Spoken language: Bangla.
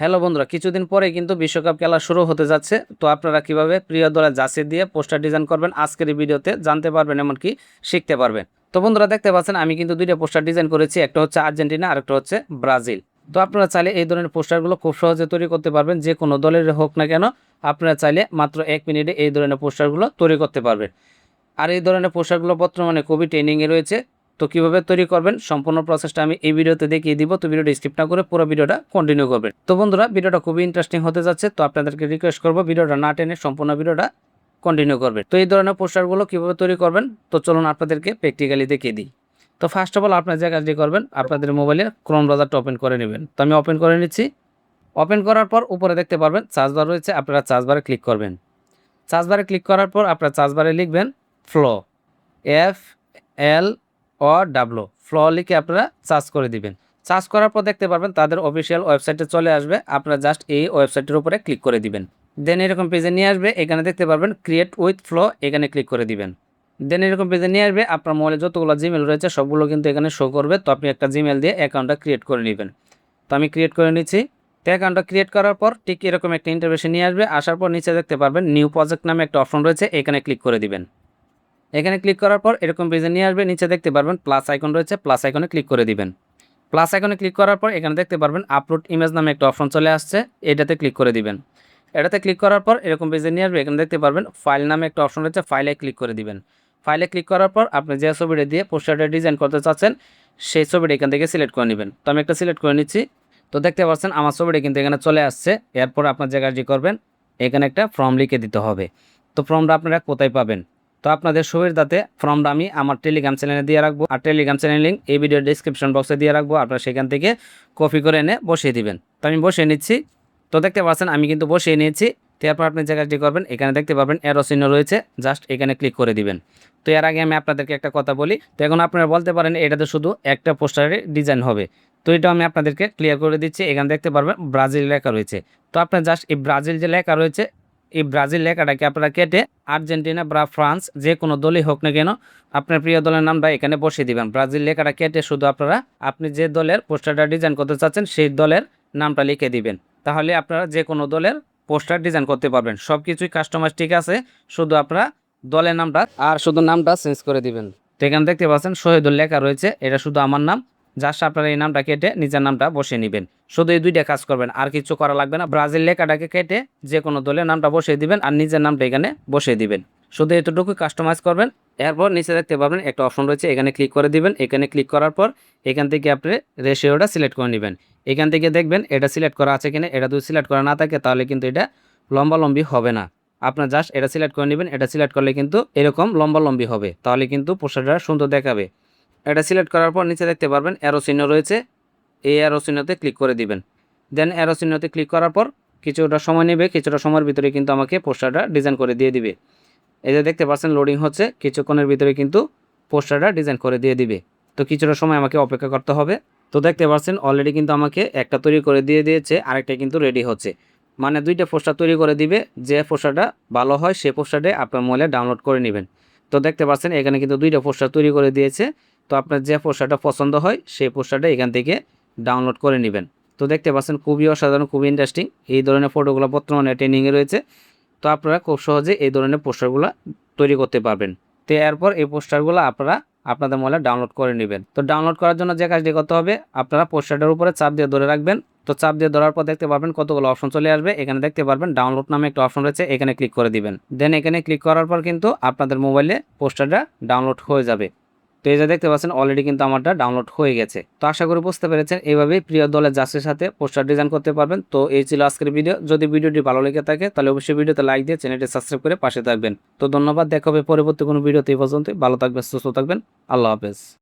হ্যালো বন্ধুরা, কিছুদিন পরে কিন্তু বিশ্বকাপ খেলা শুরু হতে যাচ্ছে। তো আপনারা কিভাবে প্রিয় দলের জার্সি দিয়ে পোস্টার ডিজাইন করবেন আজকের এই ভিডিওতে জানতে পারবেন, এমনকি শিখতে পারবেন। তো বন্ধুরা দেখতে পাচ্ছেন আমি কিন্তু দুইটা পোস্টার ডিজাইন করেছি, একটা হচ্ছে আর্জেন্টিনা আর একটা হচ্ছে ব্রাজিল। তো আপনারা চাইলে এই ধরনের পোস্টারগুলো খুব সহজে তৈরি করতে পারবেন, যে কোনো দলের হোক না কেন। আপনারা চাইলে মাত্র 1 মিনিটে এই ধরনের পোস্টারগুলো তৈরি করতে পারবেন। আর এই ধরনের পোশাকগুলো বর্তমানে খুবই ট্রেন্ডিংয়ে রয়েছে। তো কিভাবে তৈরি করবেন সম্পূর্ণ প্রসেসটা আমি এই ভিডিওতে দেখিয়ে দিব। তো ভিডিওটা স্কিপ না করে পুরো ভিডিওটা কন্টিনিউ করবেন। তো বন্ধুরা ভিডিওটা খুবই ইন্টারেস্টিং হতে যাচ্ছে, তো আপনাদেরকে রিকোয়েস্ট করবো ভিডিওটা না টেনে সম্পূর্ণ ভিডিওটা কন্টিনিউ করবেন। তো এই ধরনের পোস্টারগুলো কিভাবে তৈরি করবেন তো চলুন আপনাদেরকে প্র্যাকটিক্যালি দেখিয়ে দিই। তো ফার্স্ট অফ অল আপনার যে কাজটি করবেন, আপনাদের মোবাইলে ক্রোম ব্রাউজারটা ওপেন করে নেবেন। তো আমি ওপেন করে নিচ্ছি। ওপেন করার পর উপরে দেখতে পারবেন সার্চ বার রয়েছে, আপনারা সার্চ বারে ক্লিক করবেন। সার্চ বারে ক্লিক করার পর আপনারা সার্চ বারে লিখবেন ফ্লো, FLO ফ্লো লিখে আপনারা সার্চ করে দিবেন। সার্চ করার পর দেখতে পারবেন তাদের অফিসিয়াল ওয়েবসাইটে চলে আসবে। আপনারা জাস্ট এই ওয়েবসাইটের উপরে ক্লিক করে দিবেন। দেন এরকম পেজে নিয়ে আসবে, এখানে দেখতে পারবেন ক্রিয়েট উইথ ফ্লো, এখানে ক্লিক করে দিবেন। দেন এরকম পেজে নিয়ে আসবে, আপনার মোবাইলে যতগুলো জিমেল রয়েছে সবগুলো কিন্তু এখানে শো করবে। তো আপনি একটা জিমেল দিয়ে অ্যাকাউন্টটা ক্রিয়েট করে নেবেন। তো আমি ক্রিয়েট করে নিচ্ছি। তো অ্যাকাউন্টটা ক্রিয়েট করার পর ঠিক এরকম একটা ইন্টারফেসে নিয়ে আসবে। আসার পর নিচে দেখতে পারবেন নিউ প্রজেক্ট নামে একটা অপশন রয়েছে, এখানে ক্লিক করে দিবেন। এখানে ক্লিক করার পর এরকম পেজে নিয়ে আসবে, নিচে দেখতে পারবেন প্লাস আইকন রয়েছে, প্লাস আইকনে ক্লিক করে দিবেন। প্লাস আইকনে ক্লিক করার পর এখানে দেখতে পারবেন আপলোড ইমেজ নামে একটা অপশন চলে আসছে, এটাতে ক্লিক করে দিবেন। এটাতে ক্লিক করার পর এরকম পেজে নিয়ে আসবে, এখানে দেখতে পারবেন ফাইল নামে একটা অপশন রয়েছে, ফাইলে ক্লিক করে দিবেন। ফাইলে ক্লিক করার পর আপনি যে ছবিটা দিয়ে পোস্টারটা ডিজাইন করতে চাচ্ছেন সেই ছবিটা এখান থেকে সিলেক্ট করে নেবেন। তো আমি একটা সিলেক্ট করে নিচ্ছি। তো দেখতে পাচ্ছেন আমার ছবিটা কিন্তু এখানে চলে আসছে। এরপর আপনার যে কাজটি করবেন, এখানে একটা ফর্ম লিখে দিতে হবে। তো ফর্মটা আপনারা কোথায় পাবেন? তো আপনাদের সুবিধাতে ফর্মটা আমি আমার টেলিগ্রাম চ্যানেলে দিয়ে রাখবো, আর টেলিগ্রাম চ্যানেল লিঙ্ক এই ভিডিওর ডিসক্রিপশন বক্সে দিয়ে রাখবো। আপনারা সেখান থেকে কপি করে এনে বসিয়ে দিবেন। তো আমি বসিয়ে নিচ্ছি। তো দেখতে পাচ্ছেন আমি কিন্তু বসিয়ে নিয়েছি। তো এরপর আপনি যে কাজটি করবেন, এখানে দেখতে পাবেন অ্যারো চিহ্ন রয়েছে, জাস্ট এখানে ক্লিক করে দিবেন। তো এর আগে আমি আপনাদেরকে একটা কথা বলি। তো এখন আপনারা বলতে পারেন এটাতে শুধু একটা পোস্টারের ডিজাইন হবে। তো এটা আমি আপনাদেরকে ক্লিয়ার করে দিচ্ছি। এখানে দেখতে পারবেন ব্রাজিল লেখা রয়েছে। তো আপনার জাস্ট এই ব্রাজিল যে লেখা রয়েছে, এই ব্রাজিল লেখাটাকে আপনারা কেটে আর্জেন্টিনা বা ফ্রান্স যে কোনো দলই হোক না কেন আপনার প্রিয় দলের নামটা এখানে বসিয়ে দিবেন। ব্রাজিল লেখাটা কেটে শুধু আপনারা আপনি যে দলের পোস্টারটা ডিজাইন করতে চাচ্ছেন সেই দলের নামটা লিখে দিবেন। তাহলে আপনারা যে কোনো দলের পোস্টার ডিজাইন করতে পারবেন। সব কিছুই কাস্টমাইজ ঠিক আছে, শুধু আপনারা দলের নামটা আর শুধু নামটা চেঞ্জ করে দিবেন। তো এখানে দেখতে পাচ্ছেন শহীদুল লেখা রয়েছে, এটা শুধু আমার নাম। জাস্ট আপনারা এই নামটা কেটে নিজের নামটা বসিয়ে নেবেন। শুধু এই দুইটা কাজ করবেন, আর কিছু করা লাগবে না। ব্রাজিল লেখাটাকে কেটে যে কোনো দলের নামটা বসিয়ে দিবেন আর নিজের নামটা এখানে বসিয়ে দিবেন। শুধু এতটুকু কাস্টমাইজ করবেন। এরপর নিচে দেখতে পাবেন একটা অপশন রয়েছে, এখানে ক্লিক করে দিবেন। এখানে ক্লিক করার পর এখান থেকে আপনি রেশিওটা সিলেক্ট করে নেবেন। এখান থেকে দেখবেন এটা সিলেক্ট করা আছে কিনা। এটা যদি সিলেক্ট করা না থাকে তাহলে কিন্তু এটা লম্বালম্বি হবে না। আপনার জাস্ট এটা সিলেক্ট করে নেবেন। এটা সিলেক্ট করলে কিন্তু এরকম লম্বালম্বি হবে, তাহলে কিন্তু পোস্টারটা সুন্দর দেখাবে। এটা সিলেক্ট করার পর নিচে দেখতে পারবেন অ্যারো চিহ্ন রয়েছে, এই অ্যারো চিহ্নতে ক্লিক করে দিবেন। দেন অ্যারো চিহ্নতে ক্লিক করার পর কিছুটা সময় নেবে, কিছুটা সময়ের ভিতরে কিন্তু আমাকে পোস্টারটা ডিজাইন করে দিয়ে দিবে। এই যে দেখতে পাচ্ছেন লোডিং হচ্ছে, কিছুক্ষণের ভিতরে কিন্তু পোস্টারটা ডিজাইন করে দিয়ে দিবে। তো কিছুটা সময় আমাকে অপেক্ষা করতে হবে। তো দেখতে পাচ্ছেন অলরেডি কিন্তু আমাকে একটা তৈরি করে দিয়ে দিয়েছে, আরেকটা কিন্তু রেডি হচ্ছে। মানে দুইটা পোস্টার তৈরি করে দিবে। যে পোস্টারটা ভালো হয় সে পোস্টারটা আপনার মোবাইলে ডাউনলোড করে নেবেন। তো দেখতে পাচ্ছেন এখানে কিন্তু দুইটা পোস্টার তৈরি করে দিয়েছে। তো আপনার যে পোস্টারটা পছন্দ হয় সেই পোস্টারটা এখান থেকে ডাউনলোড করে নেবেন। তো দেখতে পাচ্ছেন খুবই অসাধারণ, খুবই ইন্টারেস্টিং। এই ধরনের ফটোগুলো বর্তমানে ট্রেন্ডিংয়ে রয়েছে। তো আপনারা খুব সহজে এই ধরনের পোস্টারগুলো তৈরি করতে পারবেন। তো এরপর এই পোস্টারগুলো আপনারা আপনাদের মোবাইলে ডাউনলোড করে নেবেন। তো ডাউনলোড করার জন্য যে কাজটি করতে হবে, আপনারা পোস্টারটার উপরে চাপ দিয়ে ধরে রাখবেন। তো চাপ দিয়ে ধরার পর দেখতে পারবেন কতগুলো অপশন চলে আসবে। এখানে দেখতে পারবেন ডাউনলোড নামে একটা অপশন রয়েছে, এখানে ক্লিক করে দিবেন। দেন এখানে ক্লিক করার পর কিন্তু আপনাদের মোবাইলে পোস্টারটা ডাউনলোড হয়ে যাবে। তো এই যে দেখতে পাচ্ছেন অলরেডি কিন্তু আমারটা ডাউনলোড হয়ে গেছে। তো আশা করি বুঝতে পেরেছেন, এইভাবেই প্রিয় দলের জার্সির সাথে পোস্টার ডিজাইন করতে পারবেন। তো এই ছিল আজকের ভিডিও। যদি ভিডিওটি ভালো লেগে থাকে তাহলে অবশ্যই ভিডিওতে লাইক দিয়ে চ্যানেলটি সাবস্ক্রাইব করে পাশে থাকবেন। তো ধন্যবাদ, দেখা হবে পরবর্তী কোনো ভিডিওতে। এই পর্যন্ত ভালো থাকবেন, সুস্থ থাকবেন। আল্লাহ হাফেজ।